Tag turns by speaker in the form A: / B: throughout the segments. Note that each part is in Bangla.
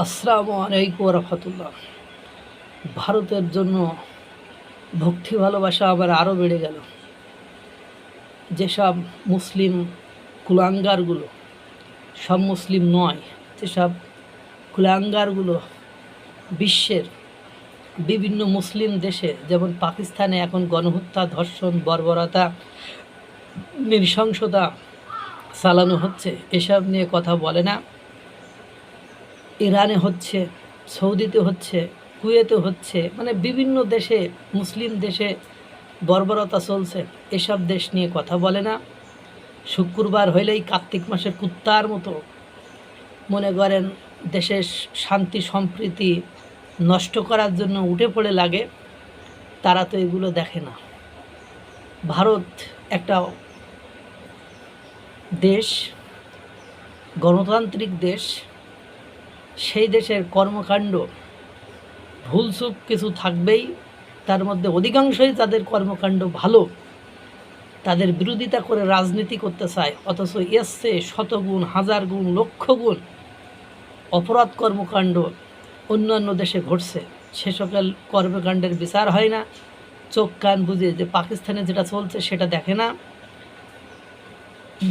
A: আসসালামু আলাইকুম রহমতুল্লাহ। ভারতের জন্য ভক্তি ভালোবাসা আবার আরও বেড়ে গেল। যেসব মুসলিম কুলাঙ্গারগুলো, সব মুসলিম নয়, যেসব কুলাঙ্গারগুলো বিশ্বের বিভিন্ন মুসলিম দেশে, যেমন পাকিস্তানে এখন গণহত্যা, ধর্ষণ, বর্বরতা, নৃশংসতা চালানো হচ্ছে, এসব নিয়ে কথা বলে না। ইরানে হচ্ছে, সৌদিতে হচ্ছে, কুয়েতে হচ্ছে, মানে বিভিন্ন দেশে, মুসলিম দেশে বর্বরতা চলছে, এসব দেশ নিয়ে কথা বলে না। শুক্রবার হইলেই কার্তিক মাসের কুত্তার মতো মনে করেন দেশের শান্তি সম্প্রীতি নষ্ট করার জন্য উঠে পড়ে লাগে। তারা তো এগুলো দেখে না। ভারত একটা দেশ, গণতান্ত্রিক দেশ। সেই দেশের কর্মকাণ্ড ভুলচুক কিছু থাকবেই, তার মধ্যে অধিকাংশই তাদের কর্মকাণ্ড ভালো। তাদের বিরোধিতা করে রাজনীতি করতে চায়, অথচ এসছে শতগুণ, হাজার গুণ, লক্ষ গুণ অপরাধ কর্মকাণ্ড অন্যান্য দেশে ঘটছে। সে সকল কর্মকাণ্ডের বিচার হয় না। চোখ কান বুঝে যে পাকিস্তানে যেটা চলছে সেটা দেখে না,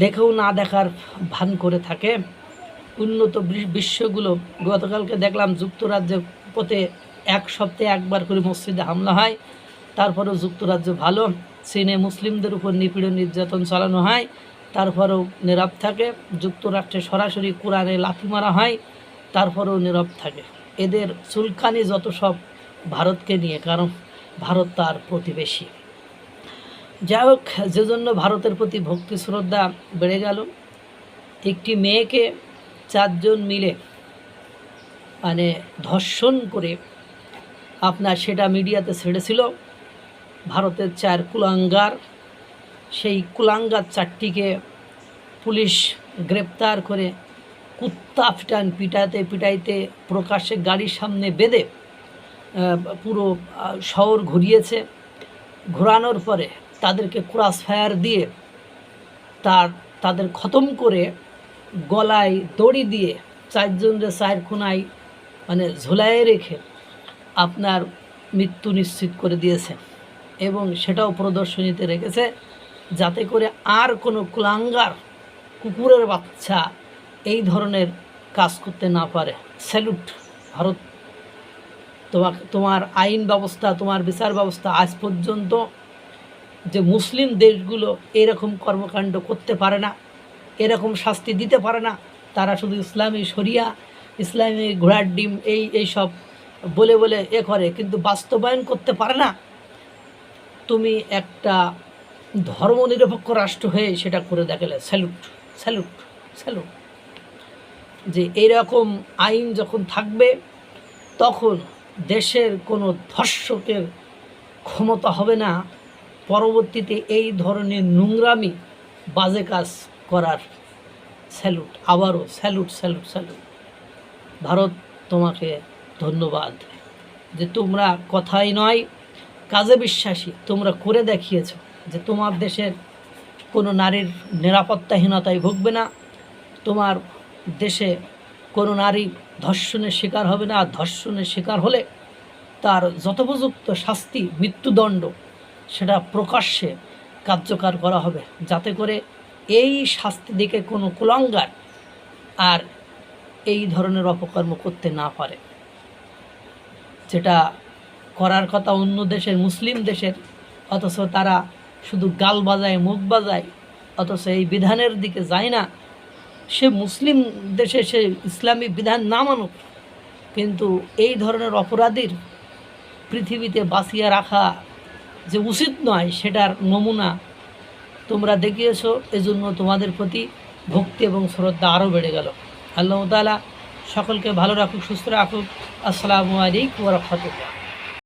A: দেখেও না দেখার ভান করে থাকে। উন্নত বিশ্বগুলো, গতকালকে দেখলাম যুক্তরাজ্যের পথে এক সপ্তাহে একবার করে মসজিদে হামলা হয়, তারপরেও যুক্তরাজ্য ভালো। চীনে মুসলিমদের উপর নিপীড়ন নির্যাতন চালানো হয়, তারপরেও নীরব থাকে। যুক্তরাষ্ট্রে সরাসরি কোরআনে লাথি মারা হয়, তারপরেও নীরব থাকে। এদের চুলকানি যত সব ভারতকে নিয়ে, কারণ ভারত তার প্রতিবেশী। যাই হোক, যে জন্য ভারতের প্রতি ভক্তি শ্রদ্ধা বেড়ে গেল। একটি মেয়েকে 4 জন মিলে মানে ধর্ষণ করে আপনার সেটা মিডিয়াতে ছেড়েছিল ভারতের 4 কুলাঙ্গার। সেই কুলাঙ্গার 4টিকে পুলিশ গ্রেপ্তার করে কুত্তা পিটাইতে পিটাইতে প্রকাশ্যে গাড়ির সামনে বেঁধে পুরো শহর ঘুরিয়েছে। ঘোরানোর পরে তাদেরকে ক্রস ফায়ার দিয়ে তাদের খতম করে গলায় দড়ি দিয়ে 4 জনের 4 কোনায় মানে ঝোলায় রেখে আপনার মৃত্যু নিশ্চিত করে দিয়েছে। এবং সেটাও প্রদর্শনীতে রেখেছে, যাতে করে আর কোনো কুলাঙ্গার কুকুরের বাচ্চা এই ধরনের কাজ করতে না পারে। স্যালুট ভারত, তোমার আইন ব্যবস্থা, তোমার বিচার ব্যবস্থা আজ পর্যন্ত যে মুসলিম দেশগুলো এরকম কর্মকাণ্ড করতে পারে না, এরকম শাস্তি দিতে পারে না। তারা শুধু ইসলামী শরিয়া, ইসলামী ঘোড়ার ডিম এই সব বলে বলে করে, কিন্তু বাস্তবায়ন করতে পারে না। তুমি একটা ধর্মনিরপেক্ষ রাষ্ট্র হয়ে সেটা করে দেখালে স্যালুট, স্যালুট, স্যালুট। যে এইরকম আইন যখন থাকবে, তখন দেশের কোনো ধর্ষকের ক্ষমতা হবে না পরবর্তীতে এই ধরনের নোংরামি বাজে কাজ করার। স্যালুট, আবারও স্যালুট, স্যালুট, স্যালুট। ভারত তোমাকে ধন্যবাদ যে তোমরা কথাই নয় কাজে বিশ্বাসী। তোমরা করে দেখিয়েছ যে তোমার দেশের কোনো নারীর নিরাপত্তাহীনতায় ভুগবে না, তোমার দেশে কোনো নারী ধর্ষণের শিকার হবে না। আর ধর্ষণের শিকার হলে তার যথোপযুক্ত শাস্তি, মৃত্যুদণ্ড, সেটা প্রকাশ্যে কার্যকর করা হবে, যাতে করে এই শাস্তি দিকে কোনো কুলাঙ্গার আর এই ধরনের অপকর্ম করতে না পারে। যেটা করার কথা অন্য দেশের, মুসলিম দেশের, অথচ তারা শুধু গাল বাজায়, মুখ বাজায়, অথচ এই বিধানের দিকে যায় না। সে মুসলিম দেশে সে ইসলামী বিধান না মানুক, কিন্তু এই ধরনের অপরাধীর পৃথিবীতে বাঁচিয়ে রাখা যে উচিত নয়, সেটার নমুনা তোমরা দেখিয়েছো। এজন্য তোমাদের প্রতি ভক্তি এবং শ্রদ্ধা আরও বেড়ে গেল। আল্লাহ তাআলা সকলকে ভালো রাখুক, সুস্থ রাখুক। আসসালামু আলাইকুম ওয়া রাহমাতুল্লাহ।